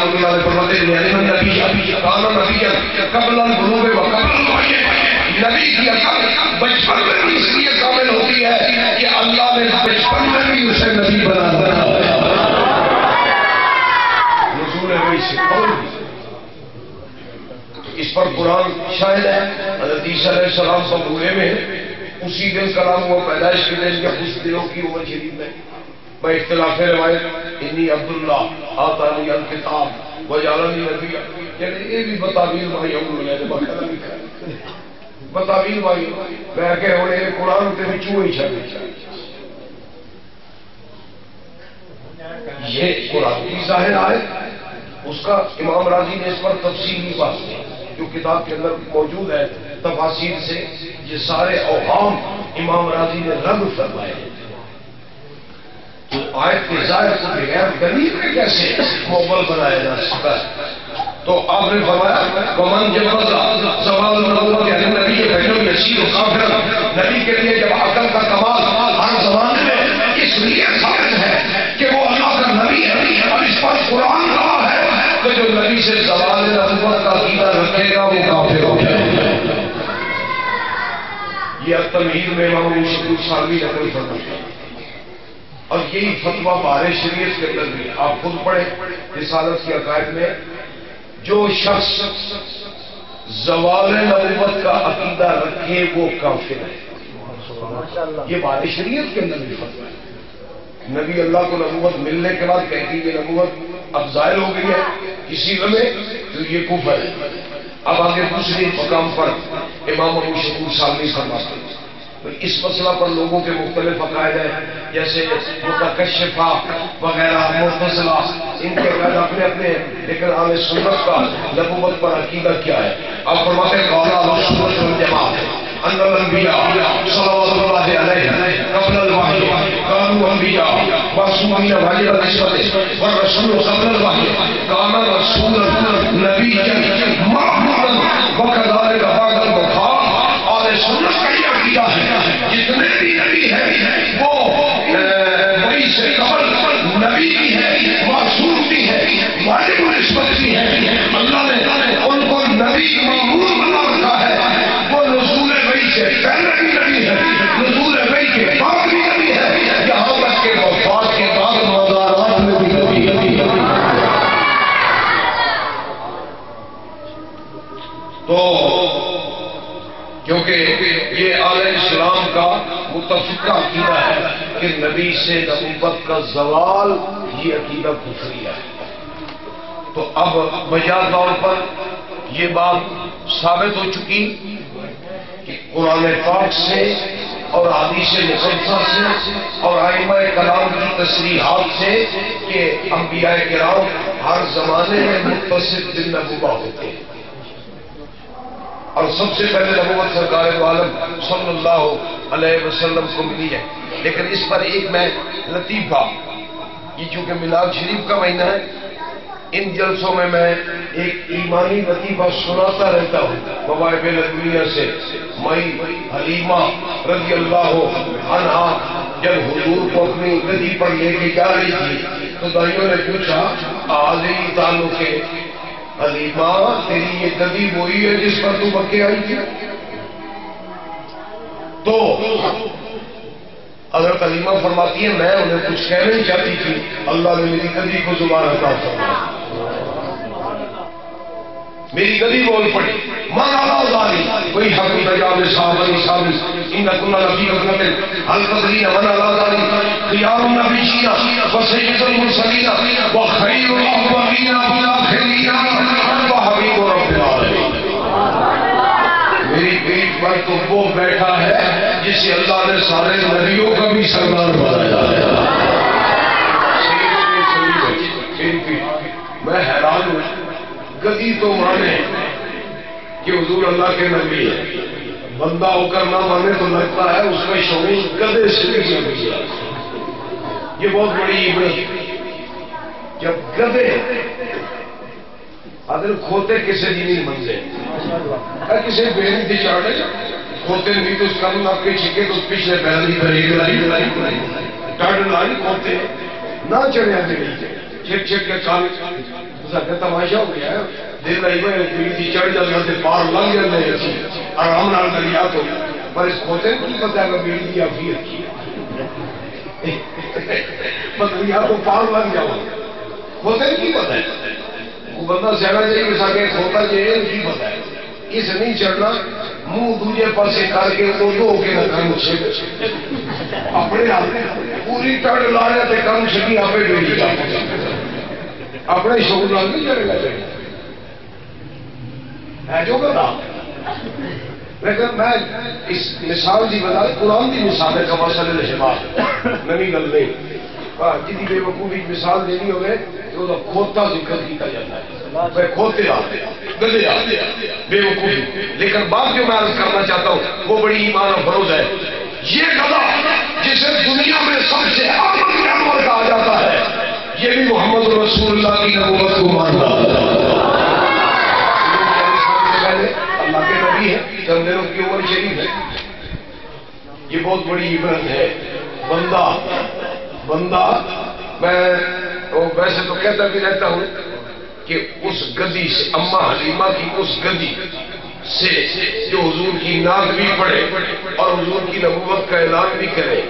اللہ فرماتے ہیں نبی کانا نبی قبل البلوغ و قبل الوحی، نبی کی عقل بچپن میں بھی اس لیے کامل ہوتی ہے کہ اللہ نے بچپن میں بھی اسے نبی بنا دیا۔ نزول وحی سے قول اس پر قرآن شاہد ہے۔ حضرت عیسیٰ علیہ السلام کو بوڑھے میں اسی دن کلام ہوا، پیدائش کے دن کے کچھ دنوں کی عمر شریف میں با اختلاف روایت انی عبداللہ آتانی الکتاب وجعلنی نبیا، یعنی یہ بھی بتاویل بھائی ہوں بتاویل بھائی میں کہ ہونے قرآن کے بھی چوئی چھڑی یہ قرآن کی ظاہر آئے۔ اس کا امام راضی نے اس پر تفصیلی بات جو کتاب کے اندر موجود ہے تفاصیل سے یہ سارے اوہام امام راضی نے رد فرمائے۔ تو آیت کے ظاہر کو بغیر دلیل میں کیسے مقبل بنایا جا سکتا ہے؟ تو آپ نے فرمایا ومن جبز زوال النبوت یعنی نبی کے بھیجوں میں یسیر و کافر، نبی کے لیے جب عقل کا کمال ہر زمانے میں اس لیے ثابت ہے کہ وہ اللہ کا نبی ہے اور اس پر قرآن کہا ہے کہ جو نبی سے زوال نبوت کا عقیدہ رکھے گا وہ کافر ہو جائے گا۔ یہ تمہید میں امام شکور سالوی نے کوئی فرمایا اور یہی فتویٰ بارے شریعت کے اندر بھی آپ خود پڑھیں رسالت کی عقائد میں، جو شخص زوال نبوت کا عقیدہ رکھے وہ کافر ہے۔ یہ بارے شریعت کے اندر بھی فتویٰ ہے۔ نبی اللہ کو نبوت ملنے کے بعد کہتی ہے نبوت اب ظاہر ہو گئی ہے کسی میں تو یہ کفر ہے۔ اب آگے دوسری مقام پر امام ابو شکور سالوی فرماتے ہیں اس مسئلہ پر لوگوں کے مختلف عقائد ہیں، جیسے متکشفہ وغیرہ معتزلہ، ان کے عقائد اپنے اپنے، لیکن اہل سنت کا نبوت پر عقیدہ کیا ہے؟ آپ فرماتے ہیں قال اہل سنت والجماعہ ان الانبیاء صلوات اللہ علیہ قبل الوحی كانوا انبیاء معصومین غیر نسبت والرسول قبل الوحی كان رسولا نبیا معصوما وكذلك بعد الوفاء۔ اہل سنت کا یہ عقیدہ ہے جتنے بھی نبی ہیں وہ وحی سے قبل نبی بھی ہے، معصوم بھی ہے، واجب نسبت بھی ہے۔ اللہ نے ان کو نبی معمول بنا رکھا ہے۔ وہ نزول وحی سے پہلے بھی نبی ہے، نزول وحی کے بعد بھی نبی ہے، یہاں تک کہ وفات کے بعد مزارات میں بھی نبی ہے۔ تو کیونکہ یہ اہل اسلام کا متفقہ عقیدہ ہے کہ نبی سے نبوت کا زوال یہ عقیدہ کفری ہے۔ تو اب بجا طور پر یہ بات ثابت ہو چکی کہ قرآن پاک سے اور حدیث مصطفیٰ سے اور ائمہ کلام کی تصریحات سے کہ انبیاء کرام ہر زمانے میں متصف بالنبوہ ہوتے ہیں، اور سب سے پہلے نبوت سرکار عالم صلی اللہ علیہ وسلم کو ملی ہے۔ لیکن اس پر ایک میں لطیفہ، یہ چونکہ میلاد شریف کا مہینہ ہے، ان جلسوں میں ایک ایمانی لطیفہ سناتا رہتا ہوں مواہب دنیا سے۔ مائی حلیمہ رضی اللہ عنہا جب حضور کو اپنی گدی پر لے کے جا رہی تھی تو دائیوں نے پوچھا آزی تعلق کے حلیمہ تیری یہ گدی وہی ہے جس پر تو بکے آئی تھی؟ تو حضرت حلیمہ فرماتی ہے میں انہیں کچھ کہنا نہیں چاہتی تھی، اللہ نے میری گدی کو زبان عطا فرمایا، میری گدی بول پڑی من علی ذالک وہی حق تجاب صاحب صاحب ان کل نبی رحمت حل قدری من علی ذالک خیار النبیین و سید المرسلین و خیر الاولین والآخرین و حبیب رب العالمین۔ میری پیٹ پر تو وہ بیٹھا ہے جسے اللہ نے سارے نبیوں کا بھی سردار بنایا ہے۔ میں حیران ہوں، گدی تو مانے کہ حضور اللہ کے نبی ہے، بندہ ہو کر نہ مانے تو لگتا ہے اس میں شعور گدے سے بھی سمجھ۔ یہ بہت بڑی عبرت جب گدے اگر کھوتے کسی دی نہیں منزے کسی بین دی چاڑے کھوتے نہیں تو اس کا آپ کے چھکے تو پچھلے پہلے ٹاڑ لائی کھوتے نہ چڑھے آتے نہیں چھک چھک کے کام تماشا ہو گیا دل لگی چڑھ جاتے پار لنگ جاتے آرام نال دریا تو پر اس کھوتے کو نہیں پتا ہے بیڑی کی افیت کی دریا تو پار لگ جاؤ کھوتے کی پتا ہے وہ بندہ سیڑا جائے کہ کے کھوتا جائے کی پتا ہے اس نہیں چڑھنا منہ دوجے پاسے کر کے تو دو کے نہ کام چھے اپنے پوری ٹڑ لا رہے تھے کام چھکی آپ ڈوڑی جا اپنے شعور نال نہیں چڑھے گا ہے جو گا لیکن میں اس مثال کی بتا قرآن کی مثال ہے کما سال شباب نئی گل نہیں جی بے وقوفی مثال دینی ہوئے تو وہ کھوتا ذکر کیا جاتا ہے کھوتے گدے بے وقوفی لیکن بات جو میں عرض کرنا چاہتا ہوں وہ بڑی ایمان و فروز ہے یہ گدا جسے دنیا میں سب سے اعظم جانور کہا جاتا ہے یہ بھی محمد رسول اللہ کی نبوت کو مانتا اللہ کے نبی ہے چند دنوں کی عمر شریف ہے یہ بہت بڑی عبرت ہے بندہ میں ویسے تو کہتا بھی رہتا ہوں کہ اس گدی سے اماں حلیمہ کی اس گدی سے جو حضور کی نعت بھی پڑھے اور حضور کی نبوت کا اعلان بھی کرے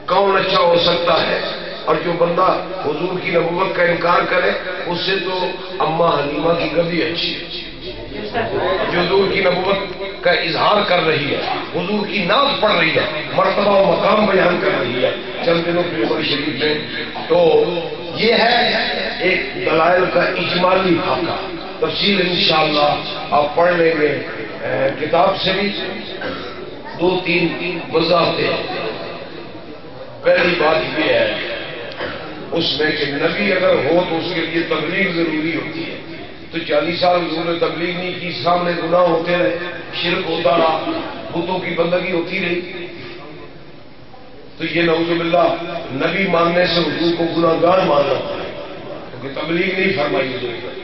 کون اچھا ہو سکتا ہے اور جو بندہ حضور کی نبوت کا انکار کرے اس سے تو اماں حلیمہ کی گدی اچھی ہے جو حضور کی نبوت کا اظہار کر رہی ہے حضور کی نعت پڑھ رہی ہے مرتبہ و مقام بیان کر رہی ہے چند دنوں کی عمر شریف میں تو یہ ہے ایک دلائل کا اجمالی خاکہ تفصیل انشاءاللہ آپ پڑھ لیں گے کتاب سے بھی دو تین وضاحت ہیں پہلی بات یہ ہے اس میں کہ نبی اگر ہو تو اس کے لیے تبلیغ ضروری ہوتی ہے تو 40 سال حضور نے تبلیغ نہیں کی سامنے گناہ ہوتے رہے شرک ہوتا رہا بتوں کی بندگی ہوتی رہی تو یہ نعوذ باللہ نبی ماننے سے حضور کو گناہ گار ماننا کیونکہ تبلیغ نہیں فرمائی حضور نے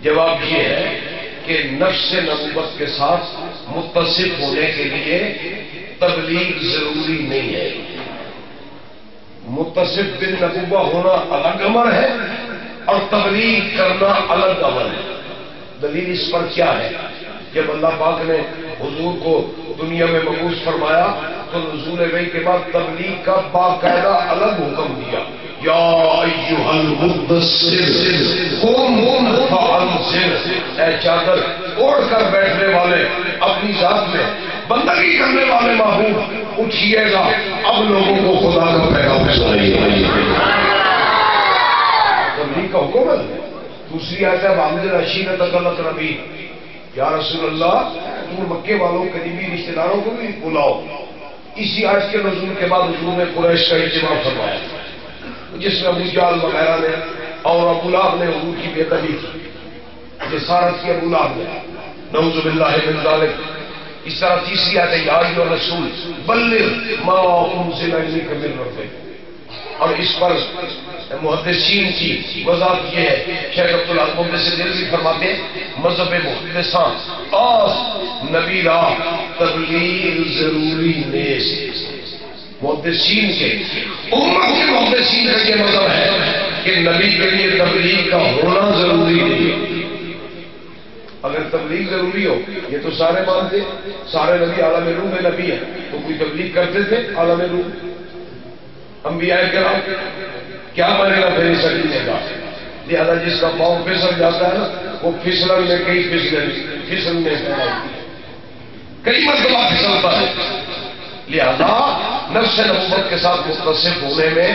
جواب یہ ہے کہ نفس نبوت کے ساتھ متصف ہونے کے لیے تبلیغ ضروری نہیں ہے متصف بالنبوہ ہونا الگ عمل ہے اور تبلیغ کرنا الگ عمل ہے دلیل اس پر کیا ہے جب اللہ پاک نے حضور کو دنیا میں مبعوث فرمایا تو نزول وحی کے بعد تبلیغ کا باقاعدہ الگ حکم دیا یا ایھا المدثر قم فانذر اے چادر اوڑھ کر بیٹھنے والے اپنی ذات میں بندگی کرنے والے محبوب اٹھیے گا اب لوگوں کو خدا کا پیغام سنائیے تبلیغ کا حکم ہے دوسری آیت ہے وَأَنذِرْ عَشِيرَتَكَ الْأَقْرَبِينَ یا رسول اللہ تم مکے والوں قریبی رشتہ داروں کو بھی بلاؤ اسی آیت کے نزول کے بعد حضور نے قریش کا اجتماع فرمایا جس میں ابو جہل وغیرہ نے اور ابو لہب نے حضور کی بے ادبی کی جسارت کی ابو لہب نے نعوذ باللہ من ذلک اس طرح تیسری آیت ہے یا ایھا الرسول بلغ ما انزل الیک من ربک اور اس پر محدثین کی وضاحت یہ ہے شیخ عبداللہ محدث دہلوی فرماتے ہیں مذہب محدثاں آس نبی را تبلیغ ضروری نیست محدثین کے امت کے محدثین کا یہ مذہب ہے کہ نبی کے لیے تبلیغ کا ہونا ضروری نہیں اگر تبلیغ ضروری ہو یہ تو سارے مانتے سارے نبی عالم روح میں نبی ہیں تو کوئی تبلیغ کرتے تھے عالم روح انبیاء کرام کیا بنے گا پھر سکنے کا لہذا جس کا پاؤں پھسل جاتا ہے نا وہ پھسلن میں کئی پھسلنے کئی مرتبہ پھسلتا ہے لہذا نفس نبوت کے ساتھ متصف ہونے میں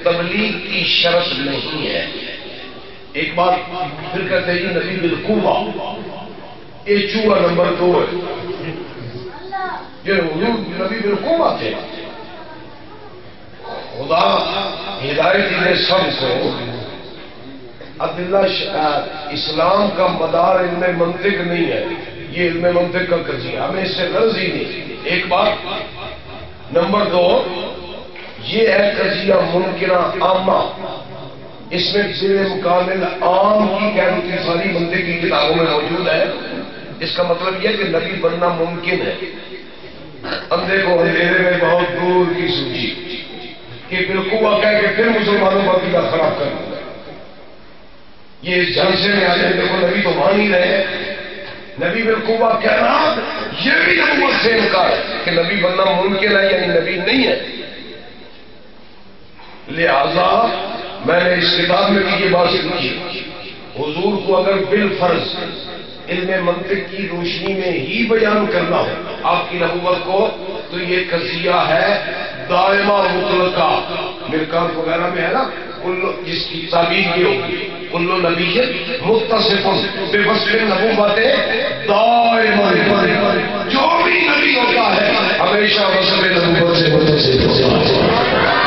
تبلیغ کی شرط نہیں ہے ایک بات پھر کہتے ہیں نبی بالقوہ یہ چوہا نمبر 2 ہے یہ حضور نبی بالقوہ تھے خدا ہدایت نے سب کو عبداللہ اسلام کا مدار علم منطق نہیں ہے یہ علم منطق کا قضیہ ہمیں اس سے غرض ہی نہیں ایک بات نمبر 2 یہ ہے قضیہ ممکنہ عامہ اس میں بے مکامل عام کی کہتی ساری منطق کی کتابوں میں موجود ہے اس کا مطلب یہ کہ نبی بننا ممکن ہے اندھے کو اندھیرے میں بہت دور کی سوچی کہ بالقوہ کہہ کے پھر مسلمانوں کا عقیدہ خراب کر دیا یہ اس جلسے میں آ جائے دیکھو نبی تو مان ہی رہے ہیں، نبی بالقوہ کہنا یہ بھی نبوت سے انکار کہ نبی بننا ممکن ہے یعنی نبی نہیں ہے۔ لہذا میں نے اس کتاب میں بھی یہ بات لکھی، حضور کو اگر بالفرض علم منطق کی روشنی میں ہی بیان کرنا ہو آپ کی نبوت کو تو یہ قضیہ ہے دائمہ مطلقہ، مرکات وغیرہ میں ہے نا، جس کی تعبیر یہ ہوگی کل نبی متصف بوصف نبوت دائما، جو بھی نبی ہوتا ہے ہمیشہ وصف نبوت سے متصف ہوتا ہے۔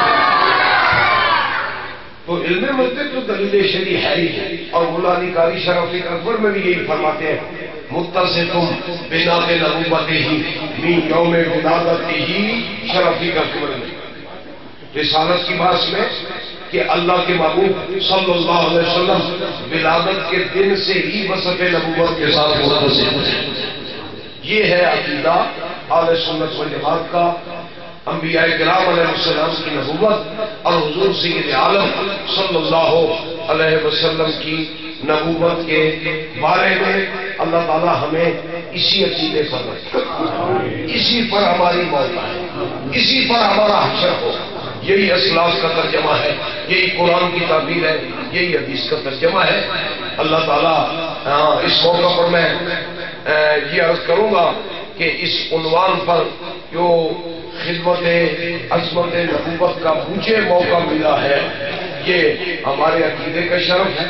تو علم منطق تو دلیل شرعی ہے ہی ہے، اور مولا علی قاری شرف اکبر میں بھی یہی فرماتے ہیں متصفم بناء نبوتہ من یوم ولادتہ شرف اکبر میں رسالت کی بات میں کہ اللہ کے محبوب صلی اللہ علیہ وسلم ولادت کے دن سے ہی وصف نبوت کے ساتھ متصف۔ یہ ہے عقیدہ اہل سنت والجماعت کا، انبیاء کرام علیہ السلام کی نبوت اور حضور سید عالم صلی اللہ علیہ وسلم کی نبوت کے بارے میں اللہ تعالی ہمیں اسی عقیدے پر رکھے، اسی پر ہماری موت ہے، اسی پر ہمارا حشر ہو۔ یہی اسلاف کا ترجمہ ہے، یہی قرآن کی تعبیر ہے، یہی حدیث کا ترجمہ ہے۔ اللہ تعالیٰ اس موقع پر میں یہ عرض کروں گا کہ اس عنوان پر جو خدمت عظمت نبوت کا مجھے موقع ملا ہے یہ ہمارے عقیدے کا شرف ہے،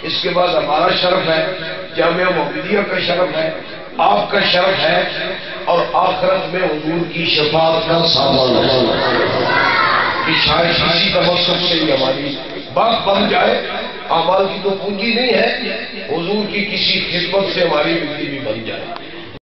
اس کے بعد ہمارا شرف ہے، جامعہ محمدیہ کا شرف ہے، آپ کا شرف ہے، اور آخرت میں حضور کی شفاعت کا سامان ہے کہ شاید اسی توسط سے ہی ہماری بات بن جائے۔ اعمال کی تو پونجی نہیں ہے، حضور کی کسی خدمت سے ہماری زندگی بھی بن جائے۔